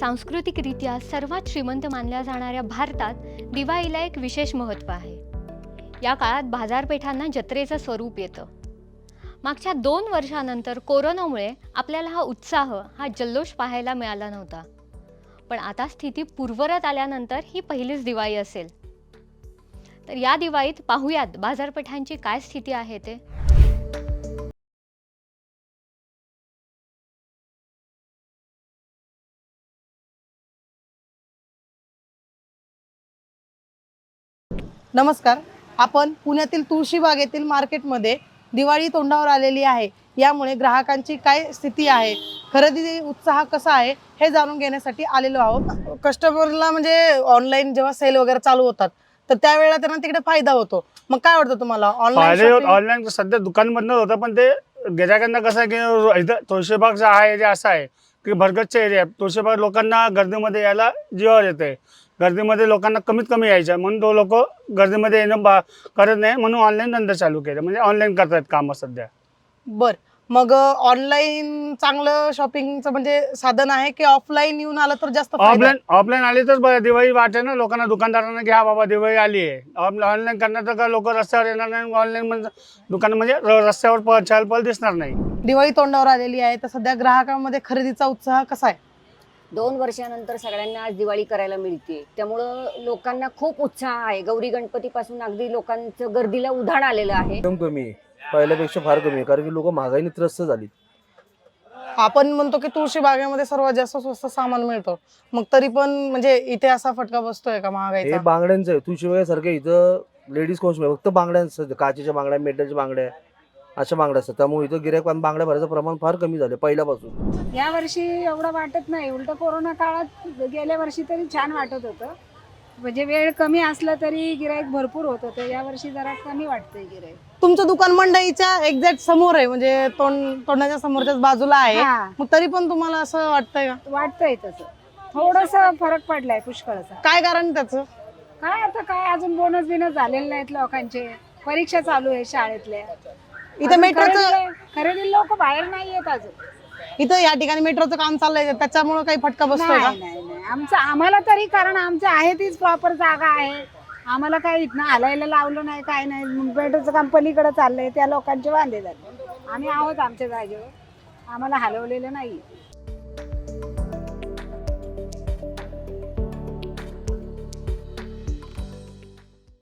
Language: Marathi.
सांस्कृतिकरित्या सर्वात श्रीमंत मानल्या जाणाऱ्या भारतात दिवाळीला एक विशेष महत्त्व आहे. या काळात बाजारपेठांना जत्रेचं स्वरूप येतं. मागच्या 2 वर्षानंतर कोरोनामुळे आपल्याला हा उत्साह, हा जल्लोष पाहायला मिळाला नव्हता. पण आता स्थिती पूर्ववत आल्यानंतर ही पहिलीच दिवाळी असेल. तर या दिवाळीत पाहूयात बाजारपेठांची काय स्थिती आहे ते. नमस्कार. आपण पुण्यातील तुळशीबाग येथील मार्केटमध्ये दिवाळी तोंडावर आलेली आहे. यामुळे ग्राहकांची काय स्थिती आहे, खरेदी उत्साह कसा आहे हे जाणून घेण्यासाठी आलेलो आहोत. कस्टमरला म्हणजे ऑनलाईन जेव्हा सेल वगैरे चालू होतात तर त्यावेळेला त्यांना तिकडे फायदा होतो. मग काय वाटतं तुम्हाला ऑनलाईन सध्या दुकान बंद होतं, पण ते गिरायकांना कसं आहे की इथं तुळशीबागचा हा एरिया असा आहे की भरगतचा एरिया. तुळशीबाग लोकांना गर्दीमध्ये यायला जीवावर येते. गर्दीमध्ये लोकांना कमीत कमी यायचं म्हणून तो लोक गर्दीमध्ये येणं करत नाही, म्हणून ऑनलाईन धंदा चालू केला. म्हणजे ऑनलाईन करतात कामं सध्या. बर, मग ऑनलाईन चांगलं शॉपिंगचं म्हणजे साधन आहे की ऑफलाईन येऊन आलं तर जास्त फायदा आहे? ऑफलाईन आली तर बरं. दिवाळी वाटे ना लोकांना, दुकानदारांना की हा बाबा दिवाळी आली आहे. ऑनलाईन करणार तर का लोक रस्त्यावर येणार नाही. ऑनलाईन म्हणजे दुकान म्हणजे रस्त्यावर चहलपहल दिसणार नाही. दिवाळी तोंडावर आलेली आहे तर सध्या ग्राहकांमध्ये खरेदीचा उत्साह कसा आहे? 2 वर्षानंतर सगळ्यांना आज दिवाळी करायला मिळते, त्यामुळं लोकांना खूप उत्साह आहे. गौरी गणपतीपासून अगदी लोकांचं गर्दीला उधाण आलेलं आहे. एकदम कमी आहे, पहिल्यापेक्षा फार कमी आहे. कारण की लोक महागाईने त्रस्त झाली. आपण म्हणतो की तुळशी बागेमध्ये सर्वात जास्त स्वस्त सामान मिळतं, मग तरी पण म्हणजे इथे असा फटका बसतोय का हे महागाईचा? बांगड्यांचं आहे. तुळशीबागेसारखं इथं लेडीज कॉन्स्युमर फक्त बांगड्यांचं, काचेच्या बांगड्या, मेटलच्या बांगड्या, अशा बांगड्या असतात. त्यामुळे इथं गिऱ्हाईक बांगड्या भरायचं प्रमाण फार कमी झालं पहिल्यापासून. या वर्षी एवढं वाटत नाही. उलट कोरोना काळात गेल्या वर्षी तरी छान वाटत होतं. म्हणजे वेळ कमी असला तरी गिराईक भरपूर होत होतं. या वर्षी जरा कमी वाटतंय गिराईक. तुमचं दुकान मंडईच्या एक्झॅक्ट समोर आहे, म्हणजे तोंडाच्या समोरच्याच बाजूला आहे. हा. मग तरी पण तुम्हाला असं वाटतंय का? वाटतंय तसं. थोडस फरक पडलाय पुष्कळचा. काय कारण त्याचं? काय आता काय अजून बोनस बिनस झालेले नाहीत लोकांचे. परीक्षा चालू आहे शाळेतल्या. इथं मेट्रोचं खरेदी लोक बाहेर नाही येत अजून. इथं या ठिकाणी मेट्रोचं काम चाललंय, त्याच्यामुळे काही फटका बसतोय का? नाही नाही नाही. आम्हाला तरी, कारण आमचं आहे तीच प्रॉपर जागा आहे. आम्हाला काही इथनं हलायला लावलं नाही, काय नाही. मेट्रोचं काम पलीकडे चाललंय, त्या लोकांचे वांदे झाले. आम्ही आहोत आमच्या जागेवर, आम्हाला हलवलेलं नाही.